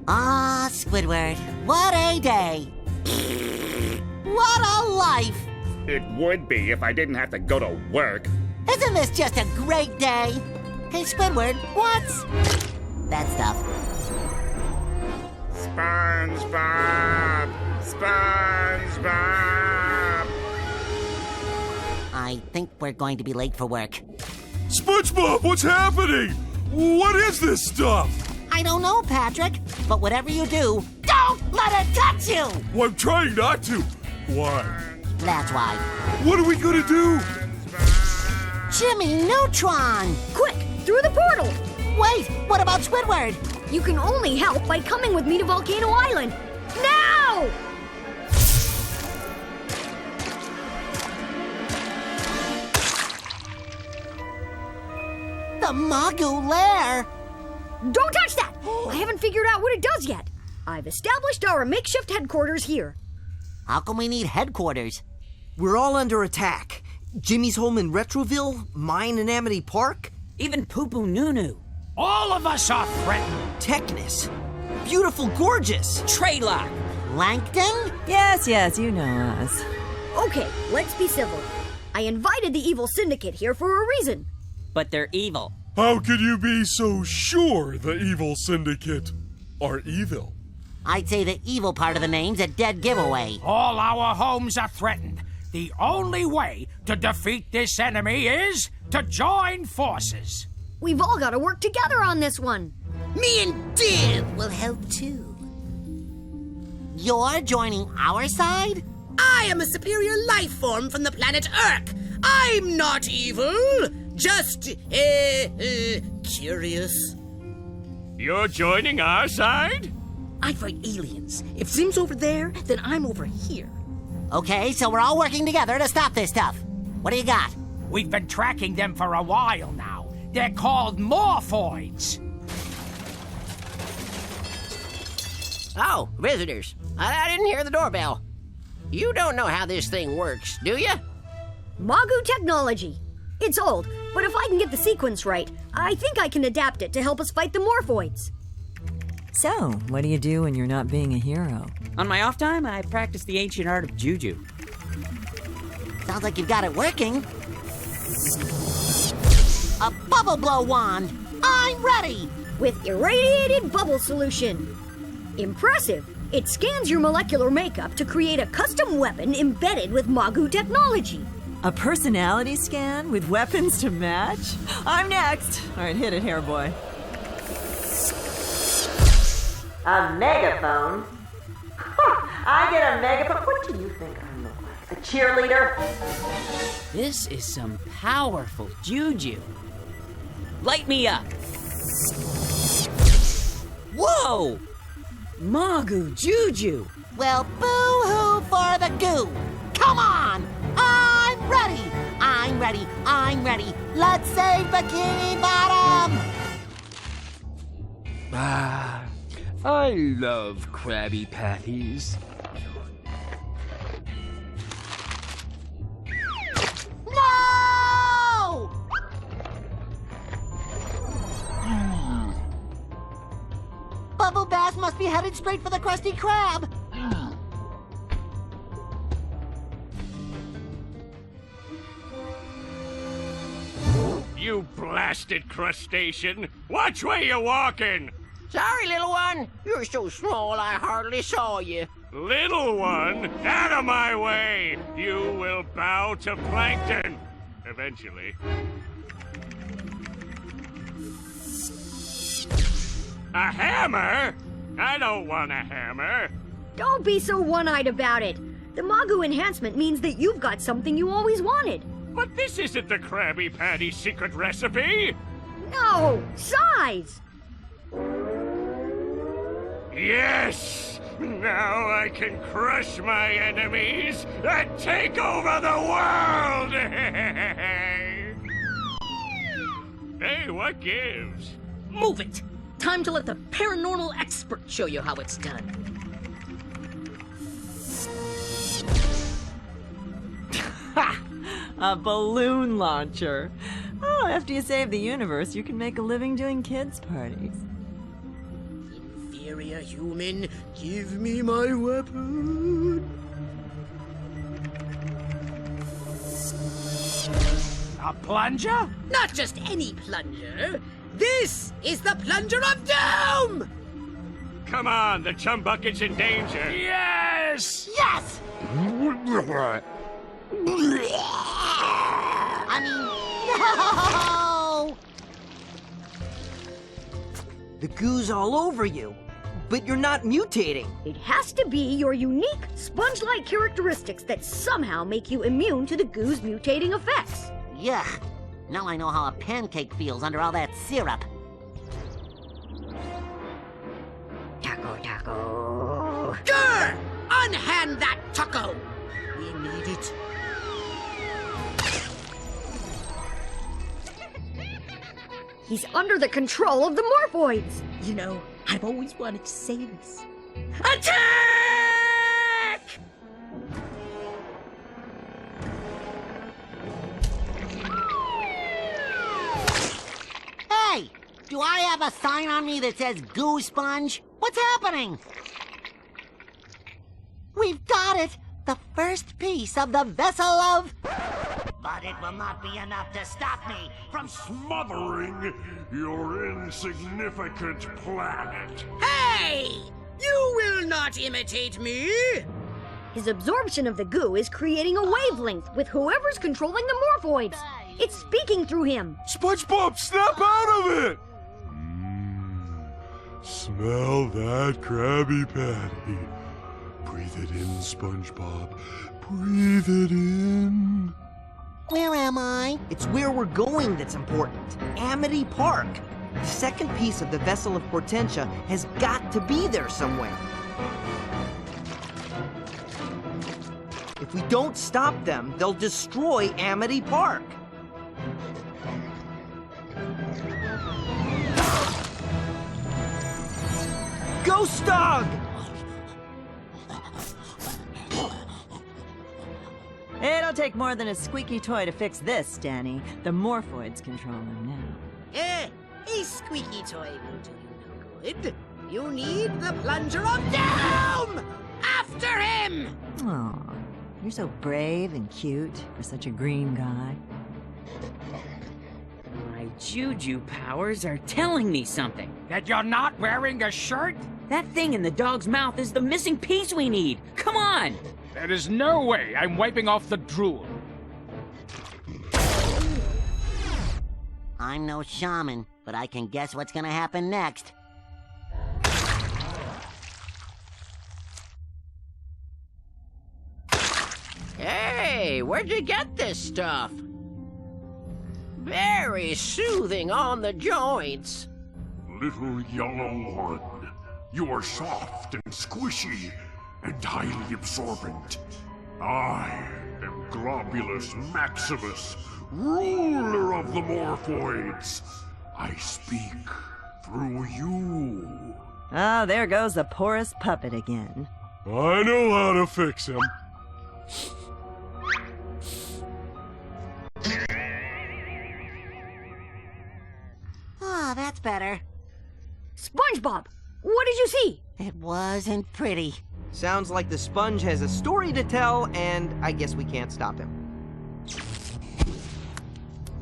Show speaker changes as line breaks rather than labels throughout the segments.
Ah, Squidward, what a day! What a life!
It would be if I didn't have to go to work.
Isn't this just a great day? Hey, Squidward, what's that stuff?
SpongeBob! SpongeBob!
I think we're going to be late for work.
SpongeBob, what's happening? What is this stuff?
I don't know, Patrick, but whatever you do, don't let it touch you!
Well, I'm trying not to. Why?
That's why.
What are we gonna do?
Jimmy Neutron!
Quick, through the portal!
Wait, what about Squidward?
You can only help by coming with me to Volcano Island. Now!
The Magoo Lair!
Don't touch that! I haven't figured out what it does yet. I've established our makeshift headquarters here.
How come we need headquarters?
We're all under attack. Jimmy's home in Retroville, mine in Amity Park,
Even Poo-Poo Nunu.
All of us are threatened.
Technus, Beautiful Gorgeous.
Traylock.
Langton?
Yes, you know us.
Okay, let's be civil. I invited the evil syndicate here for a reason.
But they're evil.
How could you be so sure the evil syndicate are evil?
I'd say the evil part of the name's a dead giveaway.
All our homes are threatened. The only way to defeat this enemy is to join forces.
We've all got to work together on this one.
Me and Div will help too. You're joining our side?
I am a superior life form from the planet Urk. I'm not evil, just, curious.
You're joining our side?
I fight aliens. If Zim's over there, then I'm over here.
Okay, so we're all working together to stop this stuff. What do you got?
We've been tracking them for a while now. They're called Morphoids.
Oh, visitors. I didn't hear the doorbell. You don't know how this thing works, do you?
Magoo technology. It's old, but if I can get the sequence right, I think I can adapt it to help us fight the Morphoids.
So, what do you do when you're not being a hero?
On my off time, I practice the ancient art of juju.
Sounds like you've got it working. A bubble blow wand! I'm ready!
With irradiated bubble solution. Impressive. It scans your molecular makeup to create a custom weapon embedded with Magoo technology.
A personality scan with weapons to match? I'm next. All right, hit it, hair boy. A megaphone? I get a megaphone. What do you think I look like? A cheerleader?
This is some powerful juju. Light me up. Whoa! Magoo juju.
Well, boo-hoo for the goo! Come on! I'm ready! I'm ready! I'm ready! Let's save Bikini Bottom!
I love Krabby Patties.
No! Bubble Bass must be headed straight for the Krusty Krab.
You blasted crustacean! Watch where you're walking!
Sorry, little one. You're so small I hardly saw you.
Little one, out of my way! You will bow to plankton! Eventually. A hammer? I don't want a hammer.
Don't be so one-eyed about it. The Magoo enhancement means that you've got something you always wanted.
But this isn't the Krabby Patty secret recipe!
No, size.
Yes! Now I can crush my enemies and take over the world! Hey, what gives?
Move it. Time to let the paranormal expert show you how it's done.
A balloon launcher. Oh, after you save the universe, you can make a living doing kids' parties.
Inferior human, give me my weapon.
A plunger?
Not just any plunger. This is the plunger of doom!
Come on, the chum bucket's in danger.
Yes!
Yes! I mean, no!
The goo's all over you, but you're not mutating.
It has to be your unique sponge-like characteristics that somehow make you immune to the goo's mutating effects.
Yuck. Now I know how a pancake feels under all that syrup.
Taco, taco.
Grr! Unhand that taco! We need it.
He's under the control of the Morphoids.
You know, I've always wanted to say this. Attack!
Hey! Do I have a sign on me that says Goo Sponge? What's happening? We've got it! The first piece of the vessel of... But it will not be enough to stop me from
Smothering your insignificant planet.
Hey! You will not imitate me!
His absorption of the goo is creating a wavelength with whoever's controlling the Morphoids. It's speaking through him.
SpongeBob, snap out of it! Smell that Krabby Patty. Breathe it in, SpongeBob. Breathe it in.
Where am I?
It's where we're going that's important. Amity Park. The second piece of the Vessel of Portentia has got to be there somewhere. If we don't stop them, they'll destroy Amity Park. Ghost Dog!
It'll take more than a squeaky toy to fix this, Danny. The Morphoids control him now.
A squeaky toy will do you no good. You need the plunger of doom! After him!
Aw, you're so brave and cute for such a green guy.
My juju powers are telling me something.
That you're not wearing a shirt?
That thing in the dog's mouth is the missing piece we need. Come on!
There is no way I'm wiping off the drool.
I'm no shaman, but I can guess what's gonna happen next.
Hey, where'd you get this stuff? Very soothing on the joints.
Little yellow one, you are soft and squishy and highly absorbent. I am Globulus Maximus, ruler of the Morphoids. I speak through you.
Oh, there goes the porous puppet again.
I know how to fix him.
Ah, that's better.
SpongeBob, what did you see?
It wasn't pretty.
Sounds like the sponge has a story to tell, and I guess we can't stop him.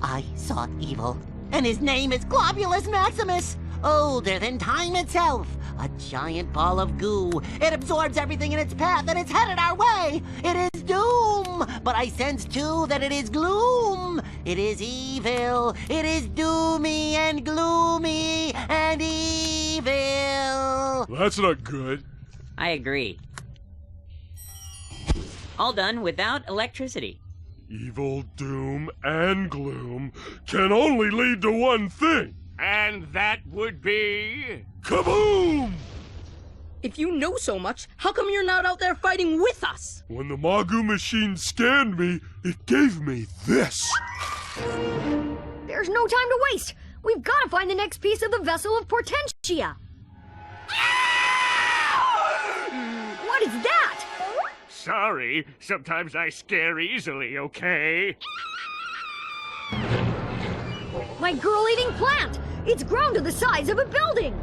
I sought evil, and his name is Globulus Maximus, older than time itself. A giant ball of goo. It absorbs everything in its path, and it's headed our way. It is doom, but I sense too that it is gloom. It is evil. It is doomy and gloomy and evil.
That's not good.
I agree. All done without electricity.
Evil, doom, and gloom can only lead to one thing.
And that would be...
Kaboom!
If you know so much, how come you're not out there fighting with us?
When the Magoo machine scanned me, it gave me this.
There's no time to waste. We've got to find the next piece of the Vessel of Portentia. What is that?
sorry. Sometimes I scare easily, okay?
My girl-eating plant! It's grown to the size of a building!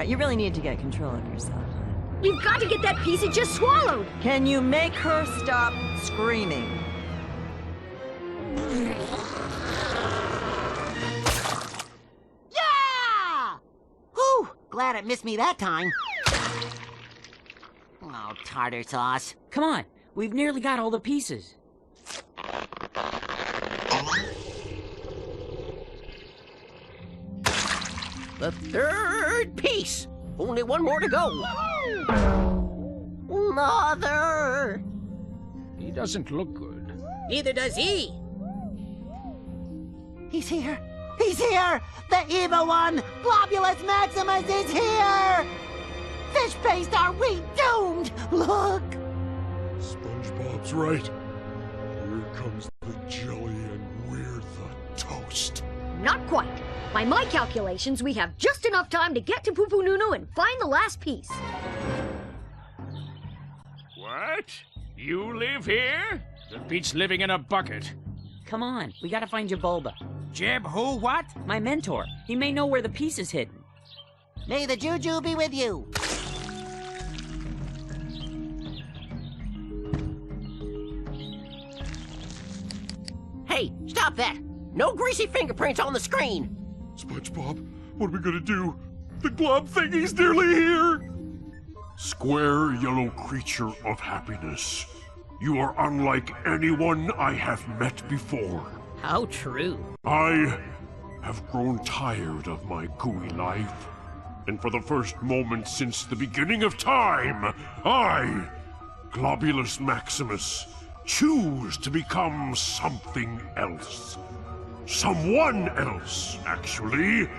You really need to get control of yourself.
We've got to get that piece it just swallowed!
Can you make her stop screaming?
Yeah! Whew, glad it missed me that time. Oh, tartar sauce.
Come on, we've nearly got all the pieces.
The third piece. Only one more to go. Mother!
He doesn't look good.
Neither does he.
He's here! He's here! The evil one! Globulus Maximus is here! Fish paste, are we doomed? Look!
SpongeBob's right. Here comes the jelly and we're the toast.
Not quite. By my calculations, we have just enough time to get to Poo Nunu and find the last piece.
What? You live here?
That beats living in a bucket.
Come on, we gotta find your Bulba.
Jib, who, what?
My mentor. He may know where the piece is hidden.
May the juju be with you.
Hey, stop that! No greasy fingerprints on the screen!
SpongeBob, what are we gonna do? The glob thingy's nearly here! Square yellow creature of happiness. You are unlike anyone I have met before.
How true.
I have grown tired of my gooey life. And for the first moment since the beginning of time, I, Globulus Maximus, choose to become something else. Someone else, actually.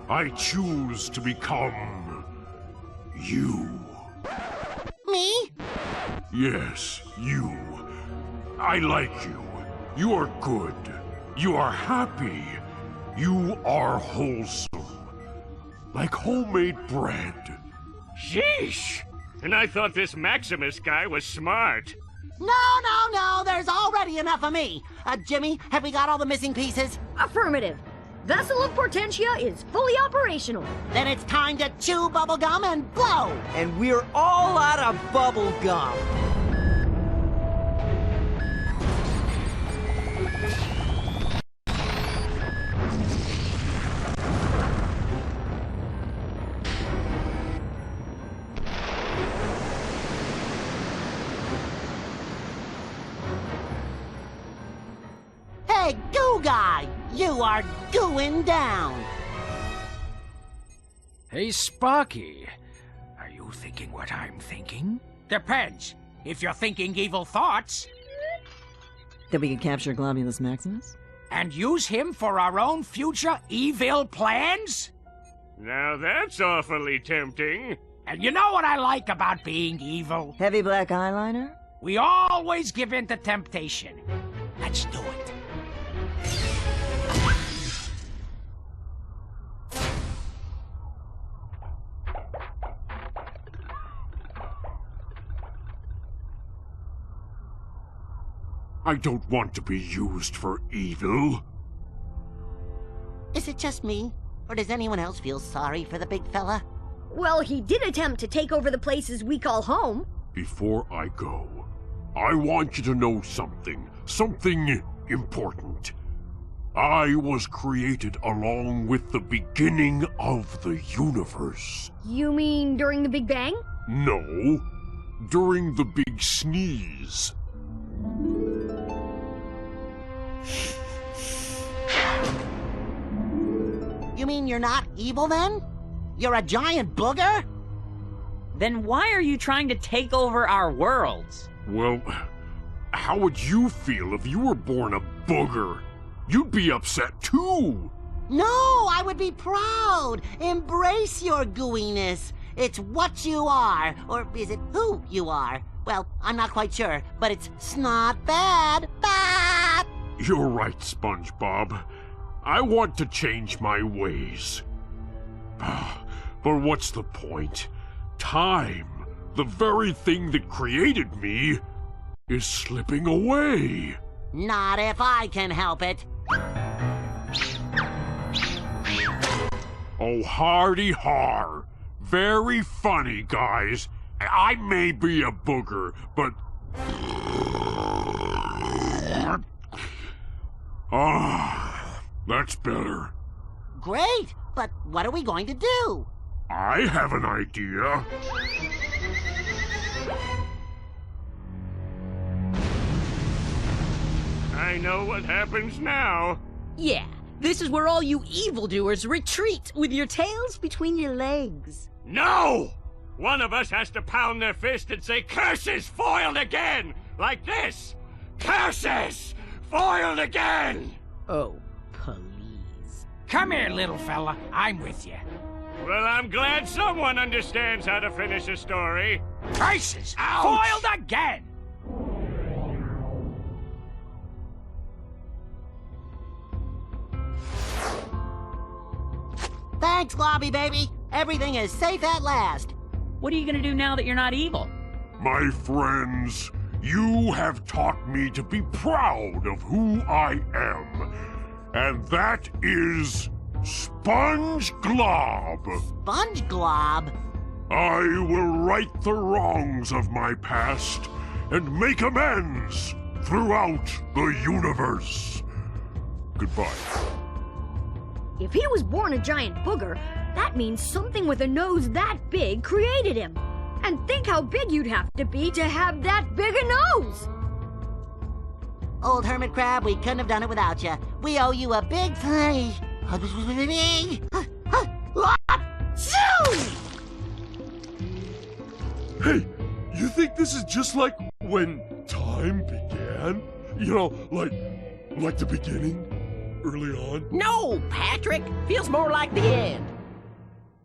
I choose to become you.
Me?
Yes, you. I like you. You are good. You are happy. You are wholesome. Like homemade bread.
Sheesh! And I thought this Maximus guy was smart.
No, there's already enough of me. Jimmy, have we got all the missing pieces?
Affirmative. Vessel of Portentia is fully operational.
Then it's time to chew bubblegum and blow.
And we're all out of bubble gum.
Hey, goo guy, you are gooing down.
Hey, Sparky. Are you thinking what I'm thinking? Depends. If you're thinking evil thoughts.
That we can capture Globulus Maximus?
And use him for our own future evil plans?
Now that's awfully tempting.
And you know what I like about being evil?
Heavy black eyeliner?
We always give in to temptation. Let's do it.
I don't want to be used for evil.
Is it just me? Or does anyone else feel sorry for the big fella?
Well, he did attempt to take over the places we call home.
Before I go, I want you to know something. Something important. I was created along with the beginning of the universe.
You mean during the Big Bang?
No, during the big sneeze.
You mean you're not evil then? You're a giant booger?
Then why are you trying to take over our worlds?
Well, how would you feel if you were born a booger? You'd be upset too.
No, I would be proud. Embrace your gooiness. It's what you are, or is it who you are? Well, I'm not quite sure, but it's not bad. Bad!
You're right, SpongeBob. I want to change my ways. But what's the point? time, the very thing that created me, is slipping away.
Not if I can help it.
Oh, hardy har. Very funny, guys. I may be a booger, but... Ah, that's better.
Great, but what are we going to do?
I have an idea.
I know what happens now.
Yeah, this is where all you evildoers retreat with your tails between your legs.
No! One of us has to pound their fist and say, "Curses foiled again!" Like this. Curses foiled again!
Oh, please.
Come here, little fella. I'm with you.
Well, I'm glad someone understands how to finish a story.
Curses!
Ouch!
Foiled again!
Thanks, Globby baby. Everything is safe at last.
What are you gonna do now that you're not evil?
My friends, you have taught me to be proud of who I am. And that is Sponge Glob.
Sponge Glob?
I will right the wrongs of my past and make amends throughout the universe. Goodbye.
If he was born a giant booger, that means something with a nose that big created him. And think how big you'd have to have that big a nose!
Old Hermit Crab, we couldn't have done it without you. We owe you a big
Hey, you think this is just like when time began? You know, like the beginning? Early on?
No, Patrick. Feels more like the end.